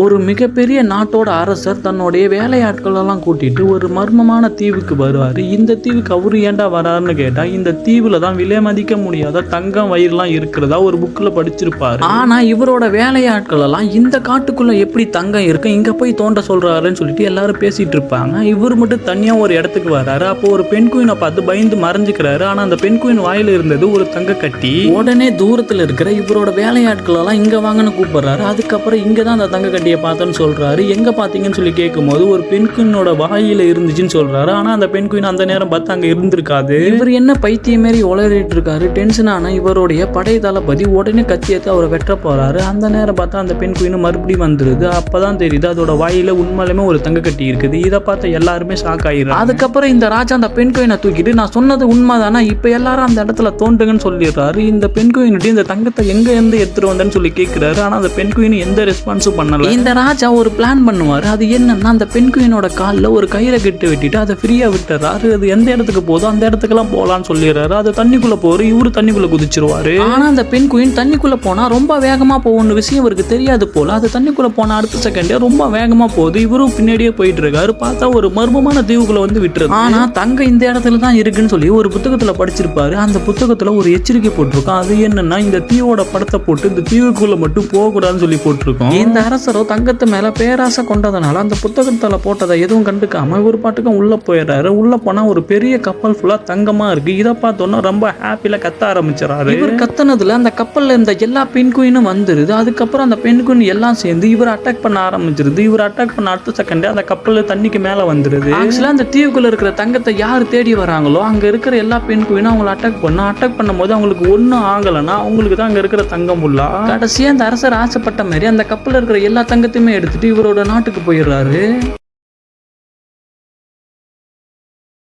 ஒரு மிகப்பெரிய நாட்டோட அரசர் தன்னுடைய வேலையாட்கள் எல்லாம் கூட்டிட்டு ஒரு மர்மமான தீவுக்கு வருவாரு. இந்த தீவுக்கு அவரு ஏன்டா வராருன்னு கேட்டா, இந்த தீவுல தான் விலை மதிக்க முடியாத தங்கம் வயிறுலாம் இருக்கிறதா ஒரு புக்ல படிச்சிருப்பாரு. ஆனா இவரோட வேலையாட்கள் எல்லாம் இந்த காட்டுக்குள்ள எப்படி தங்கம் இருக்கு, இங்க போய் தோண்ட சொல்றாருன்னு சொல்லிட்டு எல்லாரும் பேசிட்டு இருப்பாங்க. இவர் மட்டும் தனியா ஒரு இடத்துக்கு வராரு. அப்போ ஒரு பெண் குயினை பார்த்து பயந்து மறைஞ்சுக்கிறாரு. ஆனா அந்த பெண் குயின் வாயில இருந்தது ஒரு தங்க கட்டி. உடனே தூரத்துல இருக்கிற இவரோட வேலையாட்கள் எல்லாம் இங்க வாங்கன்னு கூப்பிடுறாரு. அதுக்கப்புறம் இங்கதான் அந்த தங்க கட்டியை பார்த்தேன்னு சொல்றாரு. எங்க பாத்தீங்கன்னு சொல்லி கேட்கும்போது ஒரு பெண் குயினோட வாயில இருந்துச்சுன்னு சொல்றாரு. ஆனா அந்த பெண் குயின் அந்த நேரம் பார்த்து அங்க இருந்திருக்காது. இவர் என்ன பைத்தியம் மாரி உளறிட்டு இருக்காரு. டென்ஷன் ஆன இவருடைய படை தளபதி உடனே கத்தி எடுத்து அவரை வெட்ட போறாரு. அந்த நேரம் பார்த்தா அந்த பெண் குயின் மறுபடியும் வந்துருது. அப்பதான் தெரியுது அதோட வாயில உண்மையிலுமே ஒரு தங்க கட்டி இருக்குது. இதை பார்த்த எல்லாருமே ஷாக் ஆயிடுறாங்க. அதுக்கப்புறம் இந்த ராஜா அந்த பெண் குயினை தூக்கிட்டு, நான் சொன்னது உண்மைதானா, இப்ப எல்லாரும் அந்த இடத்துல தோண்டுங்கன்னு சொல்லிடுறாரு. இந்த பெண் குயினிட்டு இந்த தங்கத்தை எங்க இருந்து எடுத்துட்டு வந்தேன்னு சொல்லி கேட்கிறாரு. ஆனா அந்த பெண் குயின் எந்த ரெஸ்பான்ஸும் பண்ணல. இந்த ராஜா ஒரு பிளான் பண்ணுவாரு. அது என்னன்னா, அந்த பெண் குயினோட காலில் ஒரு கயிறை கட்டி வெட்டிட்டு அதை ஃப்ரீயா விட்டுறாரு. அது எந்த இடத்துக்கு போதோ அந்த இடத்துக்கெல்லாம் போகலான்னு சொல்லிடுறாரு. அது தண்ணிக்குள்ள போற இவரு தண்ணிக்குள்ள குதிச்சிருவாரு. ஆனா அந்த பெண் குயின் தண்ணிக்குள்ள போனா ரொம்ப வேகமா போகணும் விஷயம் இவருக்கு தெரியாது போல. அது தண்ணிக்குள்ள போன அடுத்த செகண்டே ரொம்ப வேகமா போகுது. இவரும் பின்னாடியே போயிட்டு இருக்காரு. பார்த்தா ஒரு மர்மமான தீவுக்குள்ள வந்து விட்டுருது. ஆனா தங்க இந்த இடத்துல தான் இருக்குன்னு சொல்லி ஒரு புத்தகத்துல படிச்சிருப்பாரு. அந்த புத்தகத்துல ஒரு எச்சரிக்கை போட்டிருக்கும். அது என்னன்னா, இந்த தீவோட படத்தை போட்டு இந்த தீவுக்குள்ள மட்டும் போகக்கூடாதுன்னு சொல்லி போட்டிருக்கோம். இந்த அரசரோ தங்கத்து மேல பேராசை கொண்டதுனால அந்த புத்தகத்துல போட்டதை எதுவும் கண்டுக்காம ஒரு பாட்டுக்கும் உள்ள போயிடுறாரு. உள்ள போனா ஒரு பெரிய கப்பல் ஃபுல்லா தங்கமா இருக்கு. இதை பார்த்தோன்னா ரொம்ப ஹாப்பில கத்த ஆரம்பிச்சிடறாரு. இவர் கத்துனதுல அந்த கப்பல்ல இருந்த எல்லா பெண் குயினும் வந்துருது. அதுக்கப்புறம் அந்த பெண் குயின் எல்லாம் சேர்ந்து இவர் அட்டாக் பண்ண ஆரம்பிச்சிருது. இவர் அட்டாக் பண்ண அடுத்த செகண்டே அந்த கப்பல் தண்ணிக்கு மேல வந்துருது. ஆக்சுவலா அந்த தீவுக்குள்ள இருக்கிற தங்கத்தை யார் தேடி வராங்களோ அங்க இருக்கிற எல்லா பெண் குயினும் அவங்களை அட்டாக் பண்ணும்போது அவங்களுக்கு ஒன்றும் ஆகலைன்னா அவங்களுக்கு தான் அங்க இருக்கிற தங்கம் ஃபுல்லா. கடைசியா அந்த அரசர் ஆசைப்பட்ட மாதிரி அந்த கப்பல் இருக்கிற எல்லா தங்கத்தையுமே எடுத்துட்டு இவரோட நாட்டுக்கு போயிடுறாரு.